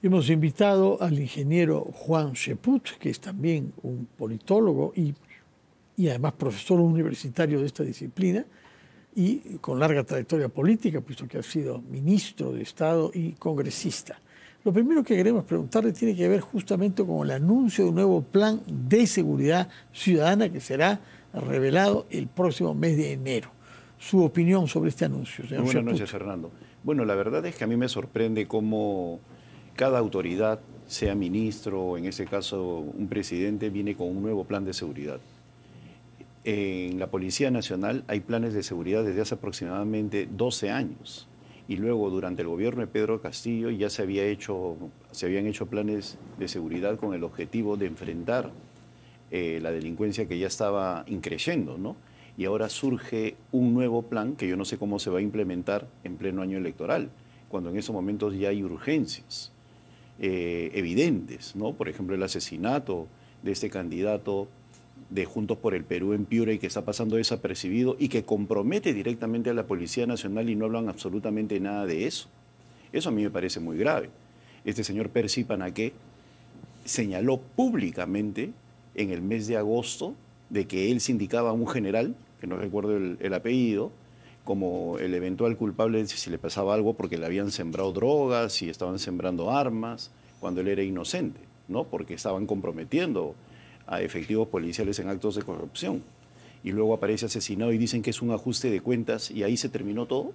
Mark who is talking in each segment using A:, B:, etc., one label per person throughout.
A: Hemos invitado al ingeniero Juan Cheput, que es también un politólogo y además profesor universitario de esta disciplina y con larga trayectoria política, puesto que ha sido ministro de Estado y congresista. Lo primero que queremos preguntarle tiene que ver justamente con el anuncio de un nuevo plan de seguridad ciudadana que será revelado el próximo mes de enero. Su opinión sobre este anuncio, señor
B: Buenas
A: Cheput.
B: noches, Fernando. Bueno, la verdad es que a mí me sorprende cómo cada autoridad, sea ministro o en ese caso un presidente, viene con un nuevo plan de seguridad. En la Policía Nacional hay planes de seguridad desde hace aproximadamente 12 años. Y luego, durante el gobierno de Pedro Castillo, ya se habían hecho planes de seguridad con el objetivo de enfrentar la delincuencia que ya estaba increciendo, ¿no? Y ahora surge un nuevo plan que yo no sé cómo se va a implementar en pleno año electoral, cuando en esos momentos ya hay urgencias evidentes, ¿no? Por ejemplo, el asesinato de este candidato de Juntos por el Perú en Piura y que está pasando desapercibido y que compromete directamente a la Policía Nacional y no hablan absolutamente nada de eso. Eso a mí me parece muy grave. Este señor Percy Panaqué señaló públicamente en el mes de agosto de que él sindicaba a un general, que no recuerdo el apellido, como el eventual culpable si le pasaba algo porque le habían sembrado drogas y estaban sembrando armas, cuando él era inocente, ¿no? Porque estaban comprometiendo a efectivos policiales en actos de corrupción. Y luego aparece asesinado y dicen que es un ajuste de cuentas y ahí se terminó todo.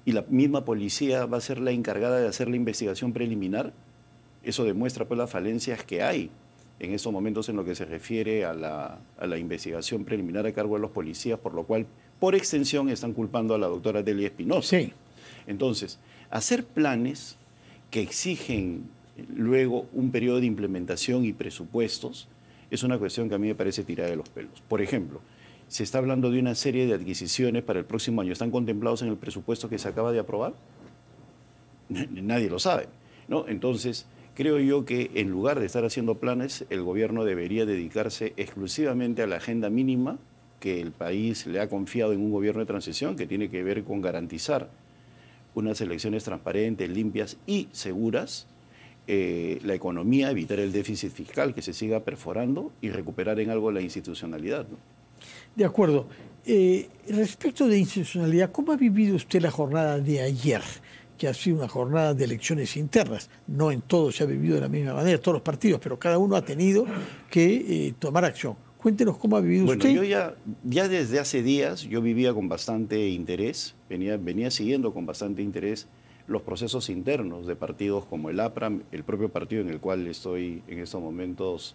B: Y la misma policía va a ser la encargada de hacer la investigación preliminar. Eso demuestra pues las falencias que hay en estos momentos en lo que se refiere a la investigación preliminar a cargo de los policías, por lo cual, por extensión, están culpando a la doctora Delia Espinosa.
A: Sí.
B: Entonces, hacer planes que exigen luego un periodo de implementación y presupuestos es una cuestión que a mí me parece tirada de los pelos. Por ejemplo, se está hablando de una serie de adquisiciones para el próximo año. ¿Están contemplados en el presupuesto que se acaba de aprobar? Nadie lo sabe, ¿no? Entonces, creo yo que en lugar de estar haciendo planes, el gobierno debería dedicarse exclusivamente a la agenda mínima que el país le ha confiado en un gobierno de transición, que tiene que ver con garantizar unas elecciones transparentes, limpias y seguras, la economía, evitar el déficit fiscal que se siga perforando y recuperar en algo la institucionalidad, ¿no?
A: De acuerdo. Respecto de institucionalidad, ¿cómo ha vivido usted la jornada de ayer, que ha sido una jornada de elecciones internas? No en todo se ha vivido de la misma manera, todos los partidos, pero cada uno ha tenido que tomar acción. Cuéntenos cómo ha vivido usted.
B: Bueno, yo ya desde hace días yo vivía con bastante interés, venía siguiendo con bastante interés los procesos internos de partidos como el APRA, el propio partido en el cual estoy en estos momentos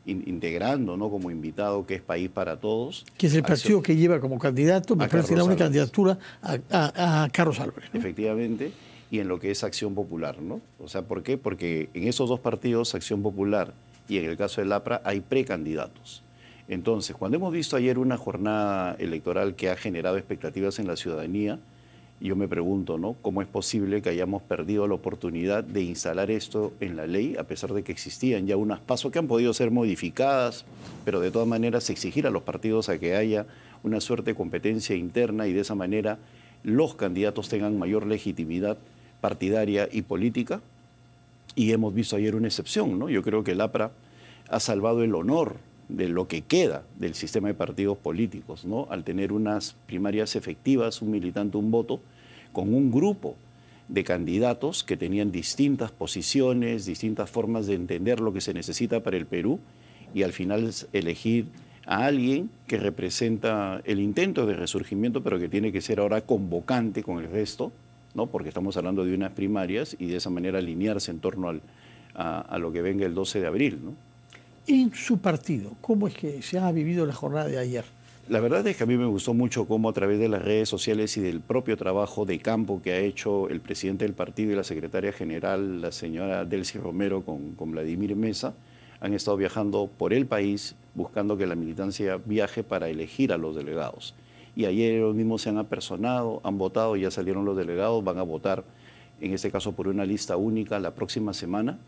B: integrando, ¿no? Como invitado, que es País para Todos.
A: Que es el partido que lleva como candidato, me parece, la única candidatura a Carlos Álvarez, ¿no?
B: Efectivamente, y en lo que es Acción Popular, ¿no? O sea, ¿por qué? Porque en esos dos partidos, Acción Popular y en el caso del APRA, hay precandidatos. Entonces, cuando hemos visto ayer una jornada electoral que ha generado expectativas en la ciudadanía, yo me pregunto, ¿no? ¿Cómo es posible que hayamos perdido la oportunidad de instalar esto en la ley, a pesar de que existían ya unas pasos que han podido ser modificadas, pero de todas maneras exigir a los partidos a que haya una suerte de competencia interna y de esa manera los candidatos tengan mayor legitimidad partidaria y política? Y hemos visto ayer una excepción, ¿no? Yo creo que el APRA ha salvado el honor de lo que queda del sistema de partidos políticos, ¿no? Al tener unas primarias efectivas, un militante, un voto, con un grupo de candidatos que tenían distintas posiciones, distintas formas de entender lo que se necesita para el Perú, y al final elegir a alguien que representa el intento de resurgimiento, pero que tiene que ser ahora convocante con el resto, ¿no? Porque estamos hablando de unas primarias y de esa manera alinearse en torno a lo que venga el 12 de abril, ¿no?
A: En su partido, ¿cómo es que se ha vivido la jornada de ayer?
B: La verdad es que a mí me gustó mucho cómo a través de las redes sociales y del propio trabajo de campo que ha hecho el presidente del partido y la secretaria general, la señora Delcy Romero con Vladimir Mesa, han estado viajando por el país buscando que la militancia viaje para elegir a los delegados. Y ayer ellos mismos se han apersonado, han votado, ya salieron los delegados, van a votar, en este caso por una lista única la próxima semana,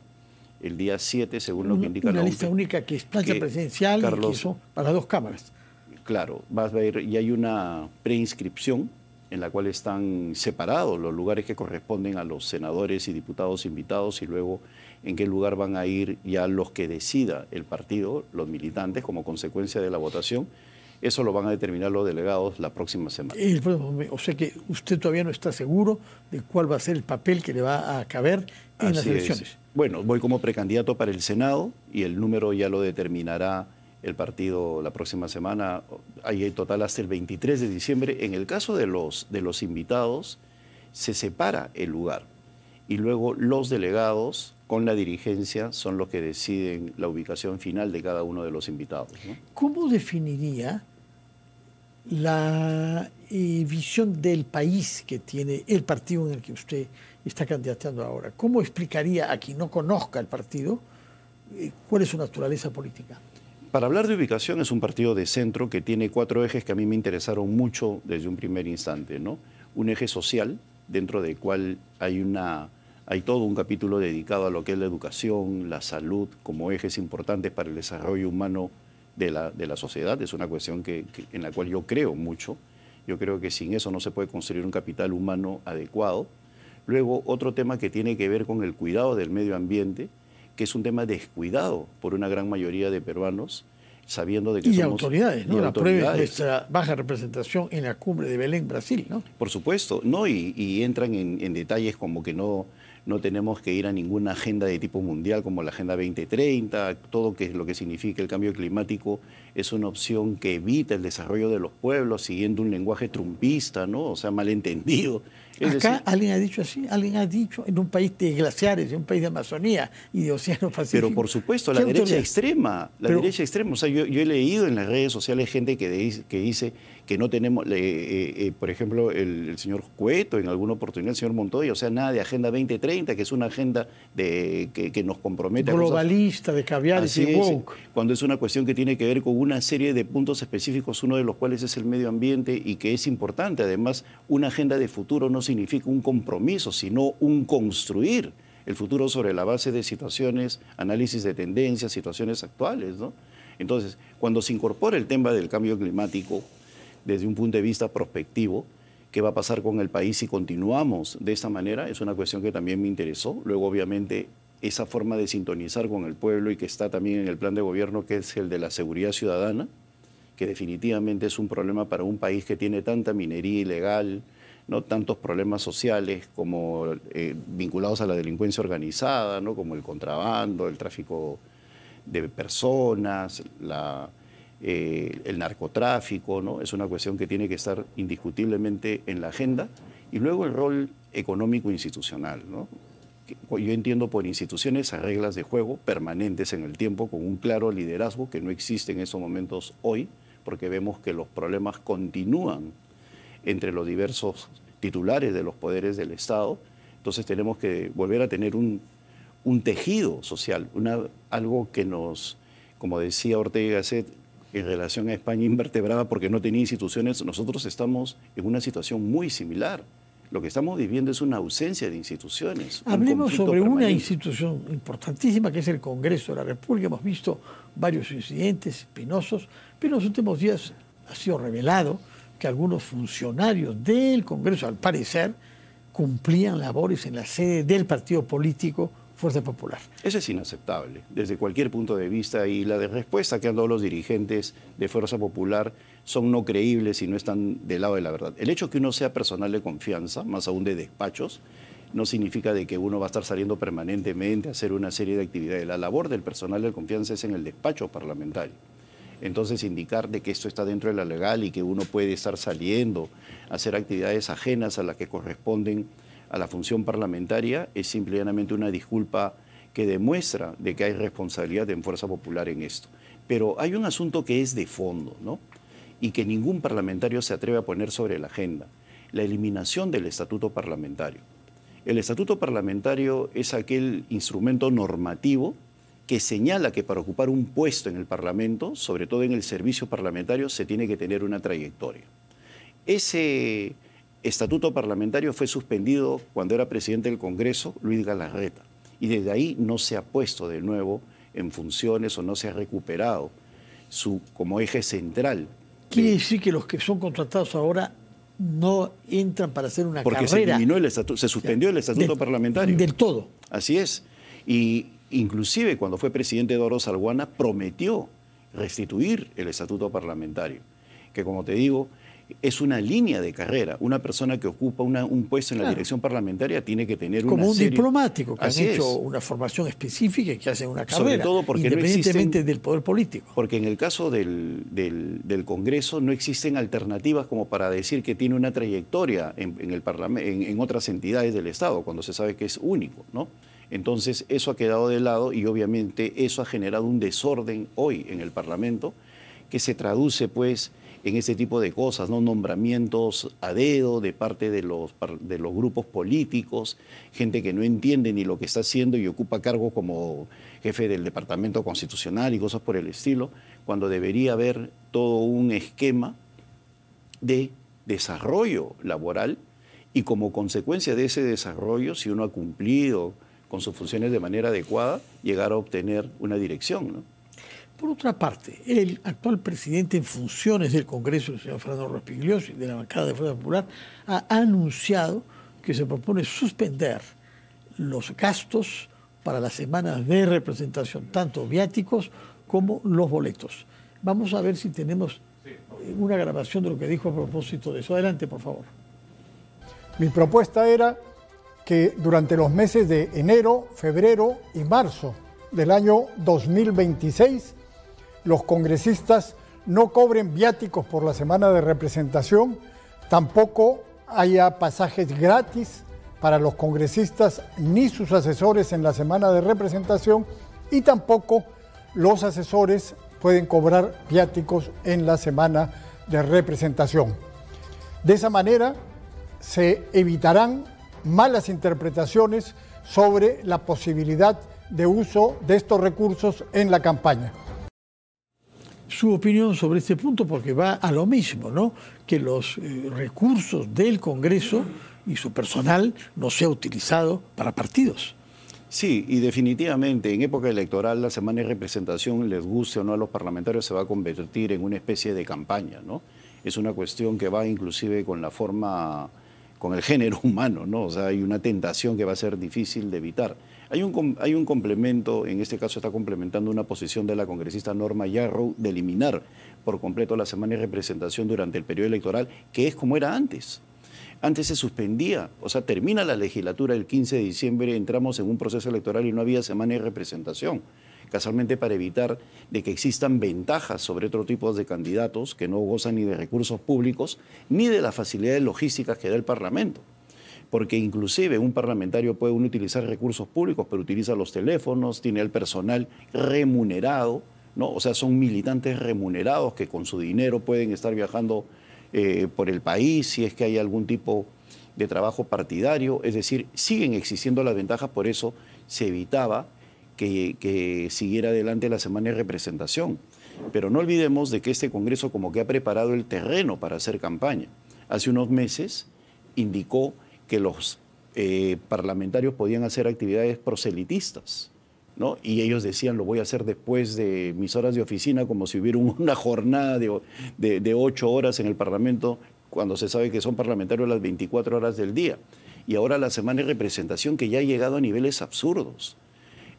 B: el día 7, según lo que indica la
A: Una
B: OMP.
A: lista única que es plancha presidencial,
B: Carlos,
A: y que eso para dos cámaras.
B: Claro, vas a ver, y hay una preinscripción en la cual están separados los lugares que corresponden a los senadores y diputados invitados y luego en qué lugar van a ir ya los que decida el partido, los militantes, como consecuencia de la votación. Eso lo van a determinar los delegados la próxima semana.
A: O sea que usted todavía no está seguro de cuál va a ser el papel que le va a caber en las elecciones.
B: Bueno, voy como precandidato para el Senado y el número ya lo determinará el partido la próxima semana. Hay en total hasta el 23 de diciembre. En el caso de los invitados, se separa el lugar y luego los delegados con la dirigencia son los que deciden la ubicación final de cada uno de los invitados, ¿no?
A: ¿Cómo definiría la visión del país que tiene el partido en el que usted está candidateando ahora? ¿Cómo explicaría a quien no conozca el partido cuál es su naturaleza política?
B: Para hablar de ubicación, es un partido de centro que tiene 4 ejes que a mí me interesaron mucho desde un primer instante, ¿no? Un eje social, dentro del cual hay todo un capítulo dedicado a lo que es la educación, la salud, como ejes importantes para el desarrollo humano de la sociedad. Es una cuestión en la cual yo creo mucho. Yo creo que sin eso no se puede construir un capital humano adecuado. Luego, otro tema que tiene que ver con el cuidado del medio ambiente, que es un tema descuidado por una gran mayoría de peruanos, sabiendo de que somos...
A: autoridades, ¿no?
B: Y
A: la prueba es
B: autoridades.
A: nuestra baja representación en la cumbre de Belén, Brasil, ¿no?
B: Por supuesto, ¿no? Y entran en detalles como que no tenemos que ir a ninguna agenda de tipo mundial como la Agenda 2030, todo lo que significa el cambio climático es una opción que evita el desarrollo de los pueblos siguiendo un lenguaje trumpista, ¿no? O sea, malentendido.
A: Acá alguien ha dicho así, alguien ha dicho en un país de glaciares, en un país de Amazonía y de Océano Pacífico.
B: Pero por supuesto, la derecha extrema, derecha extrema. O sea, yo he leído en las redes sociales gente que dice que no tenemos, por ejemplo, el señor Cueto, en alguna oportunidad el señor Montoya, o sea, nada de Agenda 2030, que es una agenda que nos compromete
A: globalista, de caviares y woke.
B: Cuando es una cuestión que tiene que ver con una serie de puntos específicos, uno de los cuales es el medio ambiente y que es importante. Además, una agenda de futuro no significa un compromiso, sino un construir el futuro sobre la base de situaciones, análisis de tendencias, situaciones actuales, ¿no? Entonces, cuando se incorpora el tema del cambio climático desde un punto de vista prospectivo, ¿qué va a pasar con el país si continuamos de esta manera? Es una cuestión que también me interesó. Luego, obviamente, esa forma de sintonizar con el pueblo y que está también en el plan de gobierno, que es el de la seguridad ciudadana, que definitivamente es un problema para un país que tiene tanta minería ilegal, ¿no? Tantos problemas sociales como vinculados a la delincuencia organizada, ¿no? Como el contrabando, el tráfico de personas, el narcotráfico, ¿no? Es una cuestión que tiene que estar indiscutiblemente en la agenda. Y luego el rol económico institucional, ¿no? Yo entiendo por instituciones a reglas de juego permanentes en el tiempo, con un claro liderazgo que no existe en estos momentos hoy, porque vemos que los problemas continúan entre los diversos titulares de los poderes del Estado. Entonces tenemos que volver a tener un tejido social, algo que nos, como decía Ortega y Gasset, en relación a España invertebrada porque no tenía instituciones. Nosotros estamos en una situación muy similar. Lo que estamos viviendo es una ausencia de instituciones.
A: Hablemos sobre una institución importantísima que es el Congreso de la República. Hemos visto varios incidentes espinosos, pero en los últimos días ha sido revelado que algunos funcionarios del Congreso, al parecer, cumplían labores en la sede del partido político Fuerza Popular.
B: Eso es inaceptable, desde cualquier punto de vista, y la respuesta que han dado los dirigentes de Fuerza Popular son no creíbles y no están del lado de la verdad. El hecho que uno sea personal de confianza, más aún de despachos, no significa de que uno va a estar saliendo permanentemente a hacer una serie de actividades. La labor del personal de confianza es en el despacho parlamentario. Entonces, indicar de que esto está dentro de la legal y que uno puede estar saliendo a hacer actividades ajenas a las que corresponden a la función parlamentaria es simplemente una disculpa que demuestra de que hay responsabilidad en Fuerza Popular en esto. Pero hay un asunto que es de fondo, ¿no? Y que ningún parlamentario se atreve a poner sobre la agenda: la eliminación del estatuto parlamentario. El estatuto parlamentario es aquel instrumento normativo que señala que para ocupar un puesto en el Parlamento, sobre todo en el servicio parlamentario, se tiene que tener una trayectoria. Ese estatuto parlamentario fue suspendido cuando era presidente del Congreso Luis Galarreta, y desde ahí no se ha puesto de nuevo en funciones o no se ha recuperado como eje central.
A: Quiere decir que los que son contratados ahora no entran para hacer una
B: porque
A: carrera.
B: se suspendió el estatuto parlamentario.
A: Del todo.
B: Así es. Y inclusive cuando fue presidente Eduardo Salguana prometió restituir el estatuto parlamentario, que como te digo, es una línea de carrera. Una persona que ocupa un puesto en la dirección parlamentaria tiene que tener
A: como
B: una
A: un diplomático que han
B: Así
A: hecho
B: es.
A: una formación específica y que hacen una carrera,
B: Sobre todo porque
A: independientemente del poder político.
B: Porque en el caso del Congreso no existen alternativas como para decir que tiene una trayectoria en el en otras entidades del Estado, cuando se sabe que es único, ¿no? Entonces eso ha quedado de lado y obviamente eso ha generado un desorden hoy en el Parlamento que se traduce pues en ese tipo de cosas, ¿no? Nombramientos a dedo de parte de los grupos políticos, gente que no entiende ni lo que está haciendo y ocupa cargos como jefe del Departamento Constitucional y cosas por el estilo, cuando debería haber todo un esquema de desarrollo laboral y como consecuencia de ese desarrollo, si uno ha cumplido con sus funciones de manera adecuada, llegar a obtener una dirección, ¿no?
A: Por otra parte, el actual presidente en funciones del Congreso, el señor Fernando Rospigliosi, de la bancada de Fuerza Popular, ha anunciado que se propone suspender los gastos para las semanas de representación, tanto viáticos como los boletos. Vamos a ver si tenemos una grabación de lo que dijo a propósito de eso. Adelante, por favor.
C: Mi propuesta era que durante los meses de enero, febrero y marzo del año 2026, los congresistas no cobren viáticos por la semana de representación, tampoco haya pasajes gratis para los congresistas ni sus asesores en la semana de representación y tampoco los asesores pueden cobrar viáticos en la semana de representación. De esa manera se evitarán malas interpretaciones sobre la posibilidad de uso de estos recursos en la campaña.
A: Su opinión sobre este punto, porque va a lo mismo, ¿no? Que los recursos del Congreso y su personal no sea utilizado para partidos.
B: Sí, y definitivamente en época electoral la semana de representación, les guste o no a los parlamentarios, se va a convertir en una especie de campaña, ¿no? Es una cuestión que va inclusive con la forma, con el género humano, ¿no? O sea, hay una tentación que va a ser difícil de evitar. Hay un complemento, en este caso está complementando una posición de la congresista Norma Yarrow de eliminar por completo la semana de representación durante el periodo electoral, que es como era antes. Antes se suspendía, o sea, termina la legislatura el 15 de diciembre, entramos en un proceso electoral y no había semana de representación, casualmente para evitar de que existan ventajas sobre otro tipo de candidatos que no gozan ni de recursos públicos ni de las facilidades logísticas que da el Parlamento. Porque inclusive un parlamentario puede utilizar recursos públicos, pero utiliza los teléfonos, tiene el personal remunerado, ¿no? O sea, son militantes remunerados que con su dinero pueden estar viajando por el país si es que hay algún tipo de trabajo partidario. Es decir, siguen existiendo las ventajas, por eso se evitaba que siguiera adelante la semana de representación. Pero no olvidemos de que este Congreso como que ha preparado el terreno para hacer campaña. Hace unos meses indicó que los parlamentarios podían hacer actividades proselitistas, ¿no? Y ellos decían, lo voy a hacer después de mis horas de oficina, como si hubiera una jornada de 8 horas en el Parlamento, cuando se sabe que son parlamentarios las 24 horas del día. Y ahora la semana de representación, que ya ha llegado a niveles absurdos.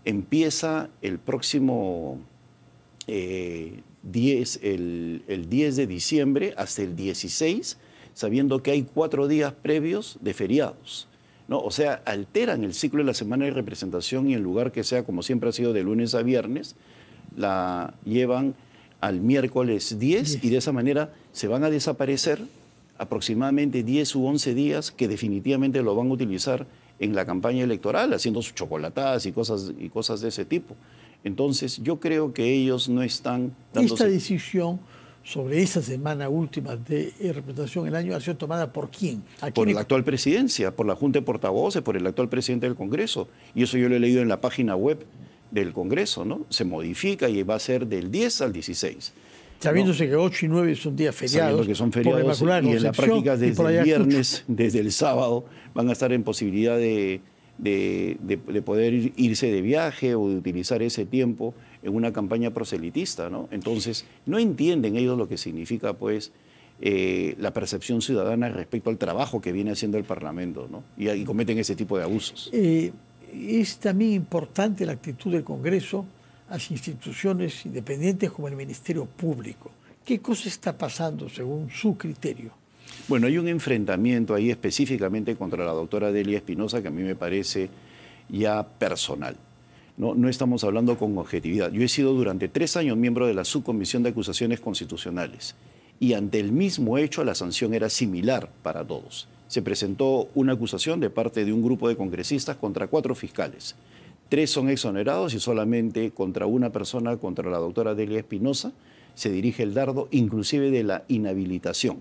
B: Empieza el próximo 10 de diciembre hasta el 16, sabiendo que hay 4 días previos de feriados, ¿no? O sea, alteran el ciclo de la semana de representación y en lugar que sea como siempre ha sido de lunes a viernes, la llevan al miércoles 10 y de esa manera se van a desaparecer aproximadamente 10 u 11 días que definitivamente lo van a utilizar en la campaña electoral, haciendo sus chocolatadas y cosas de ese tipo. Entonces, yo creo que ellos no están dándose...
A: Esta decisión sobre esa semana última de representación del año ha sido tomada ¿por quién?
B: Por la actual presidencia, por la Junta de Portavoces, por el actual presidente del Congreso. Y eso yo lo he leído en la página web del Congreso, ¿no? Se modifica y va a ser del 10 al 16.
A: Sabiéndose que 8 y 9 son días feriados.
B: Sabiendo que son feriados y en la práctica desde el viernes, desde el sábado, van a estar en posibilidad de poder irse de viaje o de utilizar ese tiempo en una campaña proselitista, ¿no? Entonces, no entienden ellos lo que significa, pues, la percepción ciudadana respecto al trabajo que viene haciendo el Parlamento, ¿no? Y cometen ese tipo de abusos.
A: Es también importante la actitud del Congreso hacia instituciones independientes como el Ministerio Público. ¿Qué cosa está pasando según su criterio?
B: Bueno, hay un enfrentamiento ahí específicamente contra la doctora Delia Espinosa que a mí me parece ya personal. No estamos hablando con objetividad. Yo he sido durante 3 años miembro de la Subcomisión de Acusaciones Constitucionales y ante el mismo hecho la sanción era similar para todos. Se presentó una acusación de parte de un grupo de congresistas contra 4 fiscales. 3 son exonerados y solamente contra una persona, contra la doctora Delia Espinosa, se dirige el dardo inclusive de la inhabilitación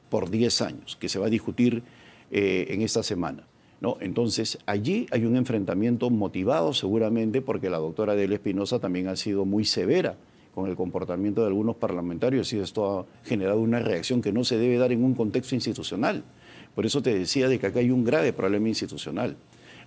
B: por 10 años, que se va a discutir en esta semana, ¿no? Entonces, allí hay un enfrentamiento motivado seguramente porque la doctora Delia Espinosa también ha sido muy severa con el comportamiento de algunos parlamentarios y esto ha generado una reacción que no se debe dar en un contexto institucional. Por eso te decía de que acá hay un grave problema institucional.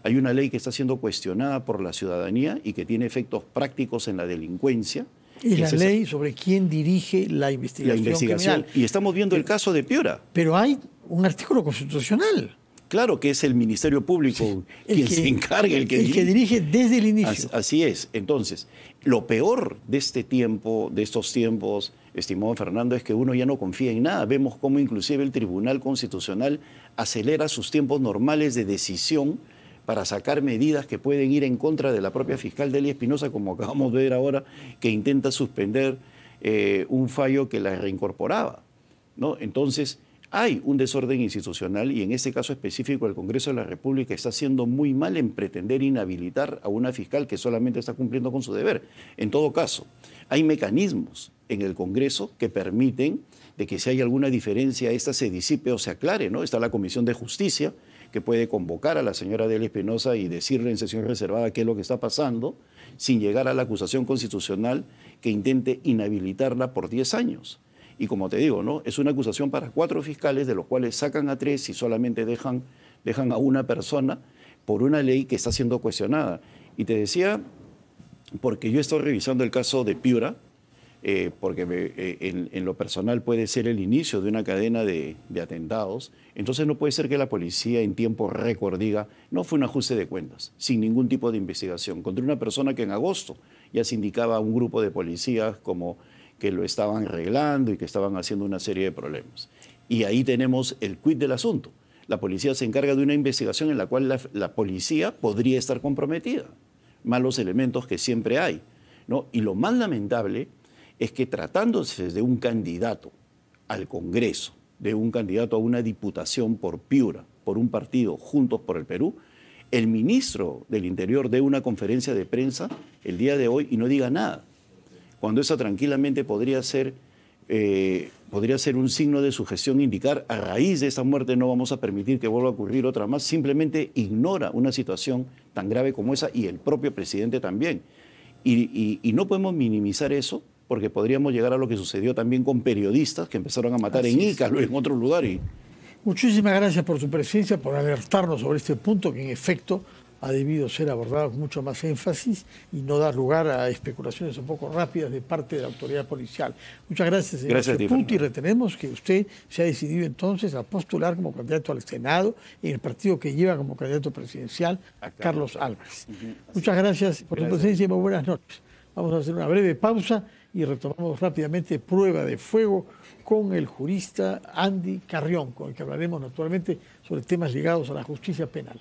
B: Hay una ley que está siendo cuestionada por la ciudadanía y que tiene efectos prácticos en la delincuencia.
A: Y la ley sobre quién dirige la investigación criminal.
B: Y estamos viendo el caso de Piura.
A: Pero hay un artículo constitucional.
B: Claro que es el Ministerio Público quien se encarga, el que
A: dirige desde el inicio.
B: Así es. Entonces, lo peor de este tiempo, de estos tiempos, estimado Fernando, es que uno ya no confía en nada. Vemos cómo inclusive el Tribunal Constitucional acelera sus tiempos normales de decisión para sacar medidas que pueden ir en contra de la propia fiscal Delia Espinosa, como acabamos de ver ahora, que intenta suspender un fallo que la reincorporaba, ¿no? Entonces, hay un desorden institucional y en este caso específico el Congreso de la República está haciendo muy mal en pretender inhabilitar a una fiscal que solamente está cumpliendo con su deber. En todo caso, hay mecanismos en el Congreso que permiten de que si hay alguna diferencia, esta se disipe o se aclare, ¿no? Está la Comisión de Justicia, que puede convocar a la señora Delia Espinosa y decirle en sesión reservada qué es lo que está pasando, sin llegar a la acusación constitucional que intente inhabilitarla por 10 años. Y como te digo, ¿no? Es una acusación para 4 fiscales, de los cuales sacan a 3 y solamente dejan a una persona por una ley que está siendo cuestionada. Y te decía, porque yo estoy revisando el caso de Piura, porque en lo personal puede ser el inicio de una cadena de atentados, entonces no puede ser que la policía en tiempo récord diga, no fue un ajuste de cuentas, sin ningún tipo de investigación, contra una persona que en agosto ya se indicaba a un grupo de policías como que lo estaban arreglando y que estaban haciendo una serie de problemas. Y ahí tenemos el quid del asunto. La policía se encarga de una investigación en la cual la policía podría estar comprometida, más los elementos que siempre hay, ¿no? Y lo más lamentable es que tratándose de un candidato al Congreso, de un candidato a una diputación por Piura, por un partido Juntos por el Perú, el ministro del Interior dé una conferencia de prensa el día de hoy y no diga nada, cuando esa tranquilamente podría ser un signo de su gestión, indicar a raíz de esa muerte no vamos a permitir que vuelva a ocurrir otra más, simplemente ignora una situación tan grave como esa y el propio presidente también. Y no podemos minimizar eso porque podríamos llegar a lo que sucedió también con periodistas que empezaron a matar en Ícaro y en otro lugar.
A: Muchísimas gracias por su presencia, por alertarnos sobre este punto que en efecto ha debido ser abordado con mucho más énfasis y no dar lugar a especulaciones un poco rápidas de parte de la autoridad policial. Muchas gracias, señor Cheput, y retenemos que usted se ha decidido entonces a postular como candidato al Senado en el partido que lleva como candidato presidencial a Carlos Álvarez. Muchas gracias por su presencia y muy buenas noches. Vamos a hacer una breve pausa y retomamos rápidamente Prueba de Fuego con el jurista Andy Carrión, con el que hablaremos naturalmente sobre temas ligados a la justicia penal.